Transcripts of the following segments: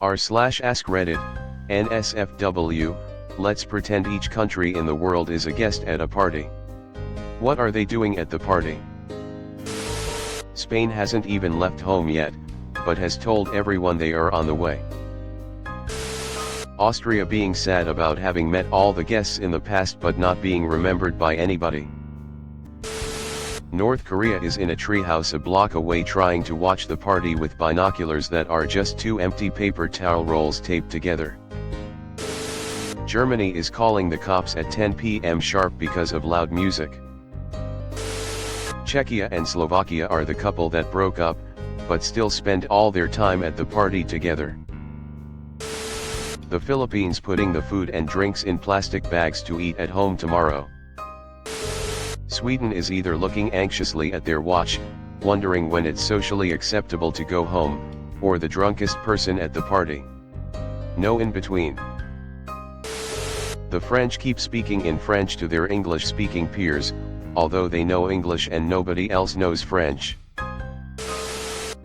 r/AskReddit, nsfw, let's pretend each country in the world is a guest at a party. What are they doing at the party? Spain hasn't even left home yet, but has told everyone they are on the way. Austria being sad about having met all the guests in the past but not being remembered by anybody. North Korea is in a treehouse a block away trying to watch the party with binoculars that are just two empty paper towel rolls taped together. Germany is calling the cops at 10 p.m. sharp because of loud music. Czechia and Slovakia are the couple that broke up, but still spend all their time at the party together. The Philippines putting the food and drinks in plastic bags to eat at home tomorrow. Sweden is either looking anxiously at their watch, wondering when it's socially acceptable to go home, or the drunkest person at the party. No in between. The French keep speaking in French to their English-speaking peers, although they know English and nobody else knows French.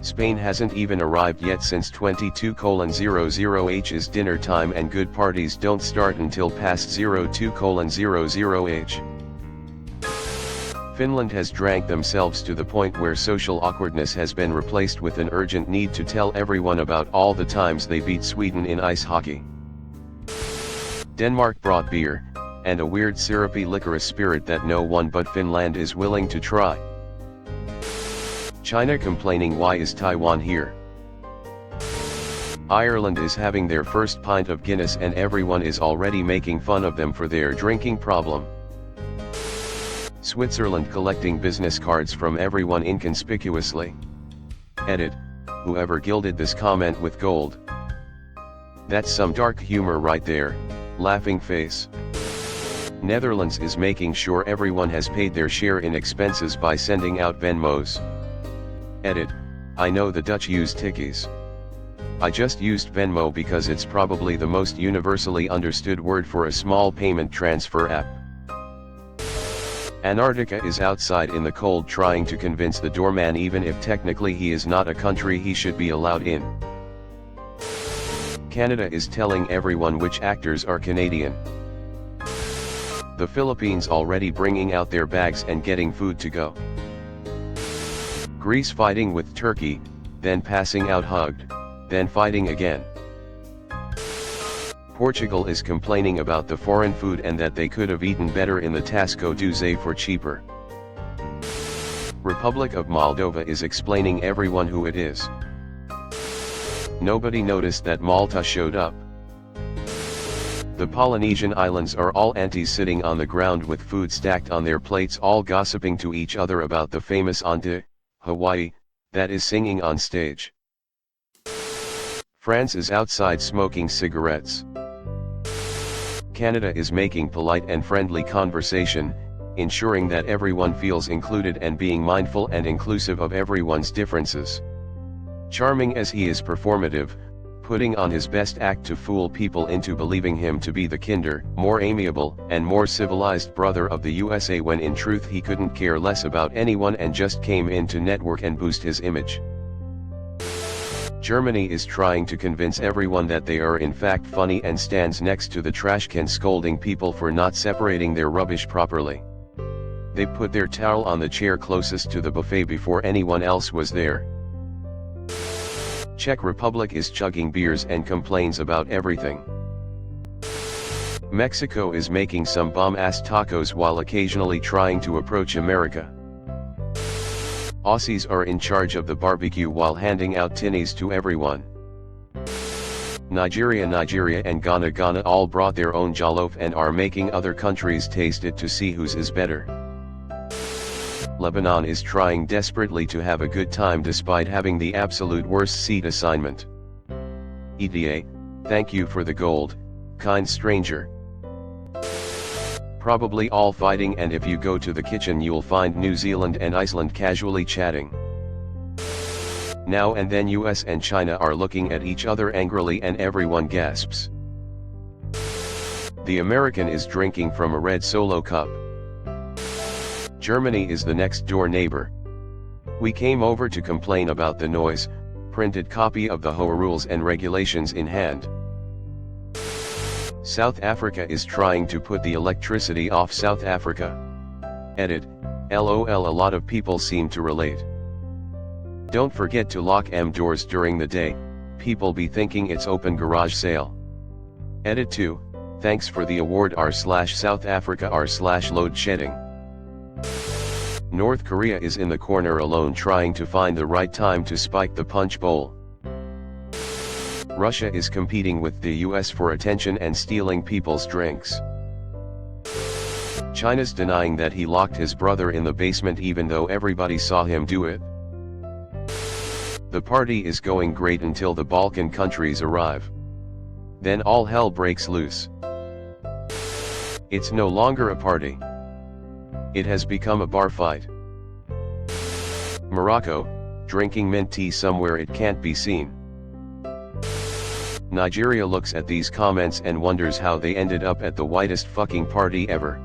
Spain hasn't even arrived yet since 22:00H is dinner time and good parties don't start until past 02:00H. Finland has drank themselves to the point where social awkwardness has been replaced with an urgent need to tell everyone about all the times they beat Sweden in ice hockey. Denmark brought beer, and a weird syrupy licorice spirit that no one but Finland is willing to try. China complaining why is Taiwan here? Ireland is having their first pint of Guinness and everyone is already making fun of them for their drinking problem. Switzerland collecting business cards from everyone inconspicuously. Edit, whoever gilded this comment with gold. That's some dark humor right there, laughing face. Netherlands is making sure everyone has paid their share in expenses by sending out Venmos. Edit, I know the Dutch use tikkies. I just used Venmo because it's probably the most universally understood word for a small payment transfer app. Antarctica is outside in the cold trying to convince the doorman even if technically he is not a country he should be allowed in. Canada is telling everyone which actors are Canadian. The Philippines already bringing out their bags and getting food to go. Greece fighting with Turkey, then passing out hugged, then fighting again. Portugal is complaining about the foreign food and that they could have eaten better in the Tasco Duze for cheaper. Republic of Moldova is explaining everyone who it is. Nobody noticed that Malta showed up. The Polynesian islands are all aunties sitting on the ground with food stacked on their plates all gossiping to each other about the famous auntie, Hawaii, that is singing on stage. France is outside smoking cigarettes. Canada is making polite and friendly conversation, ensuring that everyone feels included and being mindful and inclusive of everyone's differences. Charming as he is performative, putting on his best act to fool people into believing him to be the kinder, more amiable, and more civilized brother of the USA when in truth he couldn't care less about anyone and just came in to network and boost his image. Germany is trying to convince everyone that they are in fact funny and stands next to the trash can scolding people for not separating their rubbish properly. They put their towel on the chair closest to the buffet before anyone else was there. Czech Republic is chugging beers and complains about everything. Mexico is making some bomb-ass tacos while occasionally trying to approach America. Aussies are in charge of the barbecue while handing out tinnies to everyone. Nigeria and Ghana all brought their own jollof and are making other countries taste it to see whose is better. Lebanon is trying desperately to have a good time despite having the absolute worst seat assignment. ETA, thank you for the gold, kind stranger. Probably all fighting, and if you go to the kitchen you'll find New Zealand and Iceland casually chatting. Now and then US and China are looking at each other angrily and everyone gasps. The American is drinking from a red Solo cup. Germany is the next door neighbor. We came over to complain about the noise, printed copy of the HOA rules and regulations in hand. South Africa is trying to put the electricity off South Africa. Edit, LOL. A lot of people seem to relate. Don't forget to lock doors during the day, people be thinking it's open garage sale. Edit 2, thanks for the award r/South Africa r/load shedding. North Korea is in the corner alone trying to find the right time to spike the punch bowl. Russia is competing with the US for attention and stealing people's drinks. China's denying that he locked his brother in the basement even though everybody saw him do it. The party is going great until the Balkan countries arrive. Then all hell breaks loose. It's no longer a party. It has become a bar fight. Morocco, drinking mint tea somewhere it can't be seen. Nigeria looks at these comments and wonders how they ended up at the whitest fucking party ever.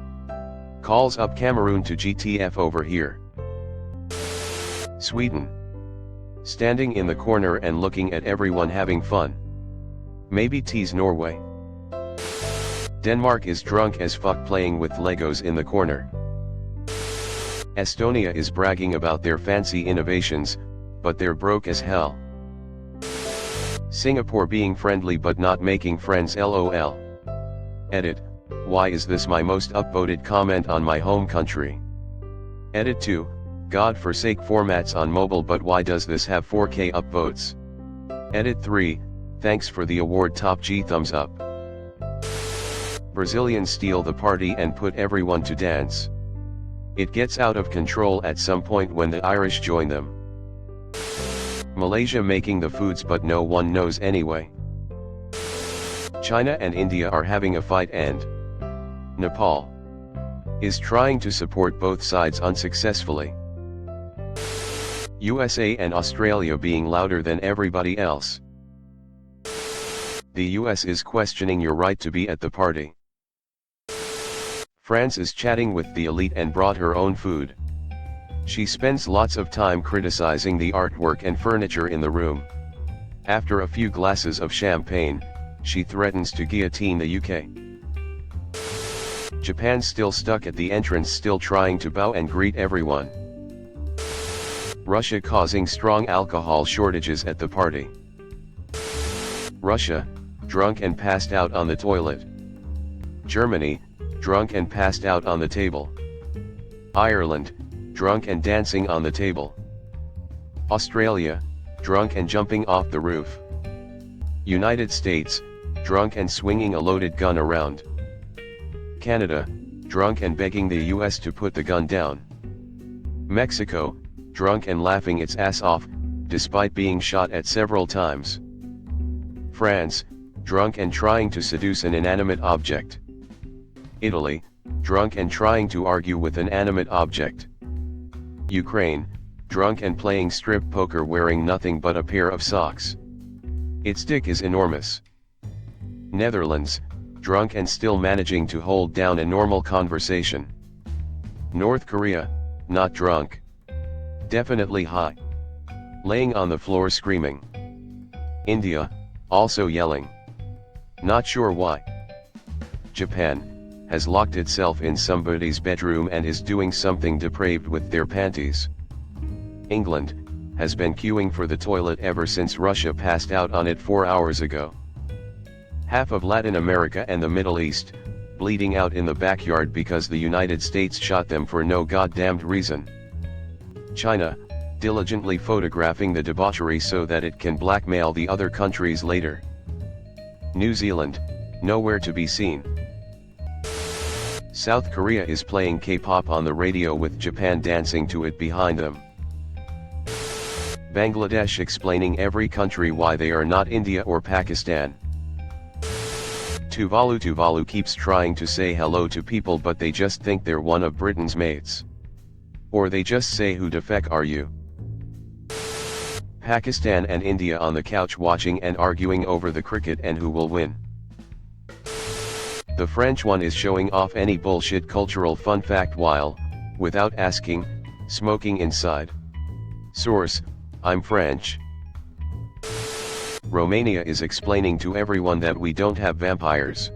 Calls up Cameroon to GTF over here. Sweden. Standing in the corner and looking at everyone having fun. Maybe tease Norway. Denmark is drunk as fuck playing with Legos in the corner. Estonia is bragging about their fancy innovations, but they're broke as hell. Singapore being friendly but not making friends LOL. Edit, why is this my most upvoted comment on my home country? Edit 2, God forsake formats on mobile but why does this have 4K upvotes? Edit 3, thanks for the award top G thumbs up. Brazilians steal the party and put everyone to dance. It gets out of control at some point when the Irish join them. Malaysia making the foods but no one knows anyway. China and India are having a fight and Nepal is trying to support both sides unsuccessfully. USA and Australia being louder than everybody else. The US is questioning your right to be at the party. France is chatting with the elite and brought her own food. She spends lots of time criticizing the artwork and furniture in the room. After a few glasses of champagne, she threatens to guillotine the UK. Japan still stuck at the entrance, still trying to bow and greet everyone. Russia causing strong alcohol shortages at the party. Russia, drunk and passed out on the toilet. Germany, drunk and passed out on the table. Ireland, drunk and dancing on the table. Australia, drunk and jumping off the roof. United States, drunk and swinging a loaded gun around. Canada, drunk and begging the US to put the gun down. Mexico, drunk and laughing its ass off, despite being shot at several times. France, drunk and trying to seduce an inanimate object. Italy, drunk and trying to argue with an animate object. Ukraine, drunk and playing strip poker wearing nothing but a pair of socks. Its dick is enormous. Netherlands, drunk and still managing to hold down a normal conversation. North Korea, not drunk. Definitely high. Laying on the floor screaming. India, also yelling. Not sure why. Japan, has locked itself in somebody's bedroom and is doing something depraved with their panties. England, has been queuing for the toilet ever since Russia passed out on it 4 hours ago. Half of Latin America and the Middle East, bleeding out in the backyard because the United States shot them for no goddamned reason. China, diligently photographing the debauchery so that it can blackmail the other countries later. New Zealand, nowhere to be seen. South Korea is playing K-pop on the radio with Japan dancing to it behind them. Bangladesh explaining every country why they are not India or Pakistan. Tuvalu keeps trying to say hello to people but they just think they're one of Britain's mates. Or they just say who the feck are you? Pakistan and India on the couch watching and arguing over the cricket and who will win. The French one is showing off any bullshit cultural fun fact while, without asking, smoking inside. Source, I'm French. Romania is explaining to everyone that we don't have vampires.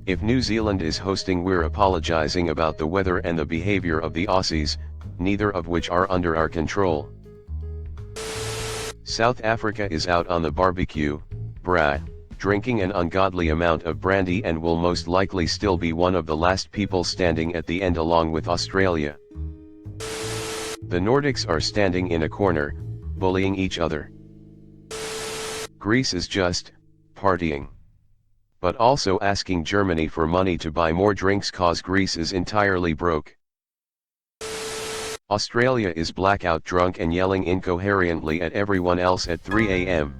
If New Zealand is hosting, we're apologizing about the weather and the behavior of the Aussies, neither of which are under our control. South Africa is out on the barbecue, brah, drinking an ungodly amount of brandy and will most likely still be one of the last people standing at the end along with Australia. The Nordics are standing in a corner, bullying each other. Greece is just partying, but also asking Germany for money to buy more drinks cause Greece is entirely broke. Australia is blackout drunk and yelling incoherently at everyone else at 3 a.m.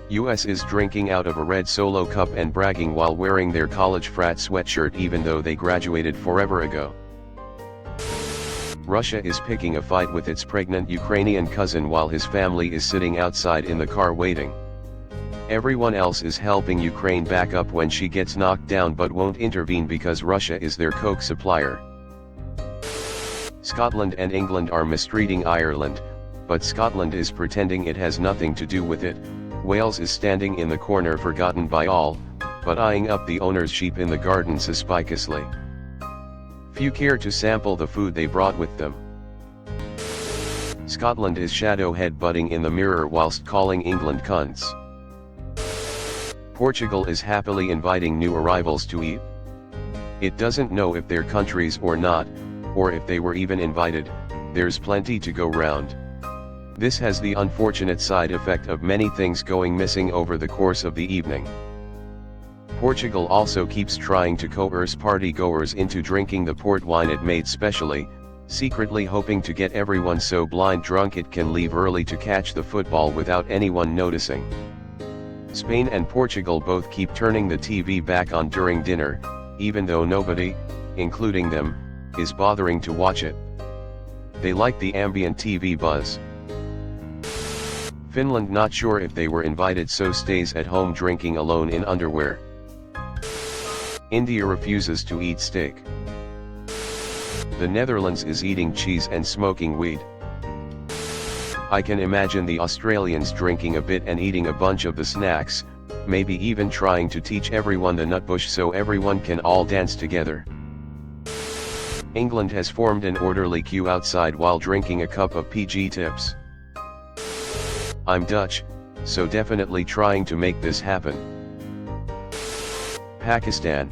US is drinking out of a red Solo cup and bragging while wearing their college frat sweatshirt even though they graduated forever ago. Russia is picking a fight with its pregnant Ukrainian cousin while his family is sitting outside in the car waiting. Everyone else is helping Ukraine back up when she gets knocked down but won't intervene because Russia is their coke supplier. Scotland and England are mistreating Ireland, but Scotland is pretending it has nothing to do with it. Wales is standing in the corner forgotten by all, but eyeing up the owner's sheep in the garden suspiciously. Few care to sample the food they brought with them. Scotland is shadow headbutting in the mirror whilst calling England cunts. Portugal is happily inviting new arrivals to eat. It doesn't know if they're countries or not, or if they were even invited. There's plenty to go round. This has the unfortunate side effect of many things going missing over the course of the evening. Portugal also keeps trying to coerce party-goers into drinking the port wine it made specially, secretly hoping to get everyone so blind drunk it can leave early to catch the football without anyone noticing. Spain and Portugal both keep turning the TV back on during dinner, even though nobody, including them, is bothering to watch it. They like the ambient TV buzz. Finland not sure if they were invited so stays at home drinking alone in underwear. India refuses to eat steak. The Netherlands is eating cheese and smoking weed. I can imagine the Australians drinking a bit and eating a bunch of the snacks, maybe even trying to teach everyone the nutbush so everyone can all dance together. England has formed an orderly queue outside while drinking a cup of PG Tips. I'm Dutch, so definitely trying to make this happen. Pakistan.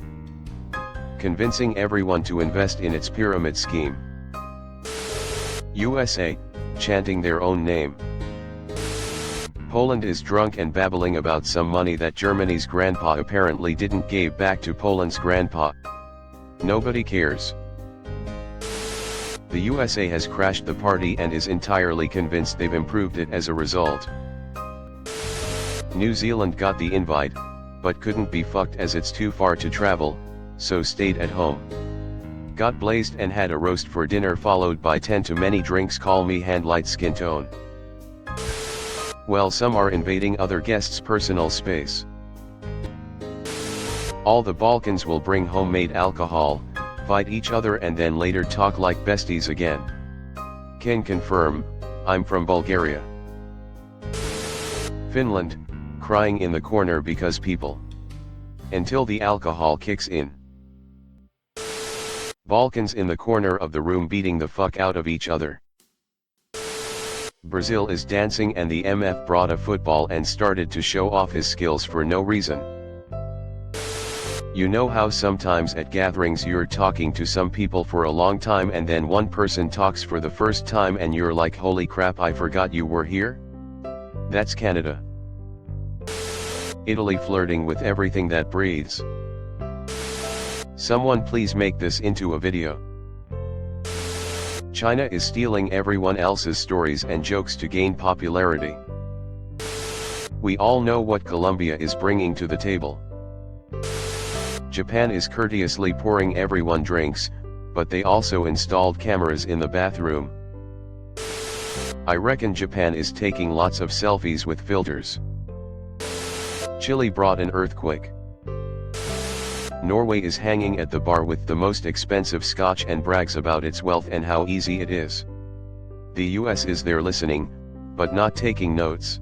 Convincing everyone to invest in its pyramid scheme. USA, chanting their own name. Poland is drunk and babbling about some money that Germany's grandpa apparently didn't give back to Poland's grandpa. Nobody cares. The USA has crashed the party and is entirely convinced they've improved it as a result. New Zealand got the invite, but couldn't be fucked as it's too far to travel, so stayed at home. Got blazed and had a roast for dinner followed by 10 too many drinks. Call me hand light skin tone. Well, some are invading other guests' personal space. All the Balkans will bring homemade alcohol, fight each other and then later talk like besties again. Can confirm, I'm from Bulgaria. Finland, crying in the corner because people. Until the alcohol kicks in. Balkans in the corner of the room beating the fuck out of each other. Brazil is dancing and the MF brought a football and started to show off his skills for no reason. You know how sometimes at gatherings you're talking to some people for a long time and then one person talks for the first time and you're like, holy crap, I forgot you were here? That's Canada. Italy flirting with everything that breathes. Someone please make this into a video. China is stealing everyone else's stories and jokes to gain popularity. We all know what Colombia is bringing to the table. Japan is courteously pouring everyone drinks, but they also installed cameras in the bathroom. I reckon Japan is taking lots of selfies with filters. Chile brought an earthquake. Norway is hanging at the bar with the most expensive scotch and brags about its wealth and how easy it is. The US is there listening, but not taking notes.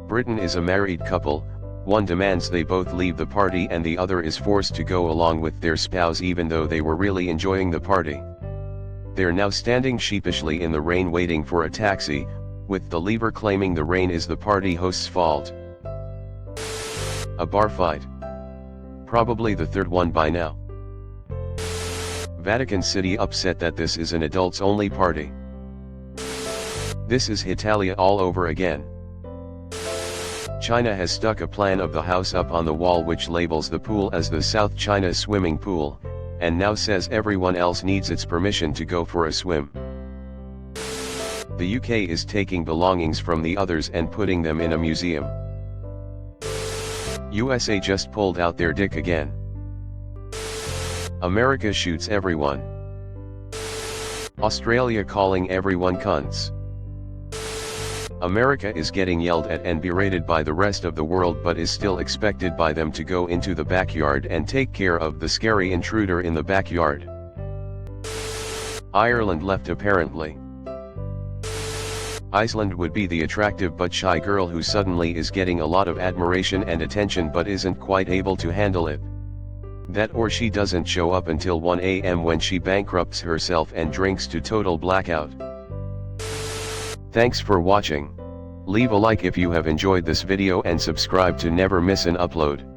Britain is a married couple, one demands they both leave the party and the other is forced to go along with their spouse even though they were really enjoying the party. They're now standing sheepishly in the rain waiting for a taxi, with the leaver claiming the rain is the party host's fault. A bar fight. Probably the third one by now. Vatican City upset that this is an adults-only party. This is Italia all over again. China has stuck a plan of the house up on the wall which labels the pool as the South China swimming pool, and now says everyone else needs its permission to go for a swim. The UK is taking belongings from the others and putting them in a museum. USA just pulled out their dick again. America shoots everyone. Australia calling everyone cunts. America is getting yelled at and berated by the rest of the world but is still expected by them to go into the backyard and take care of the scary intruder in the backyard. Ireland left apparently. Iceland would be the attractive but shy girl who suddenly is getting a lot of admiration and attention but isn't quite able to handle it. That or she doesn't show up until 1 AM when she bankrupts herself and drinks to total blackout. Thanks for watching. Leave a like if you have enjoyed this video and subscribe to never miss an upload.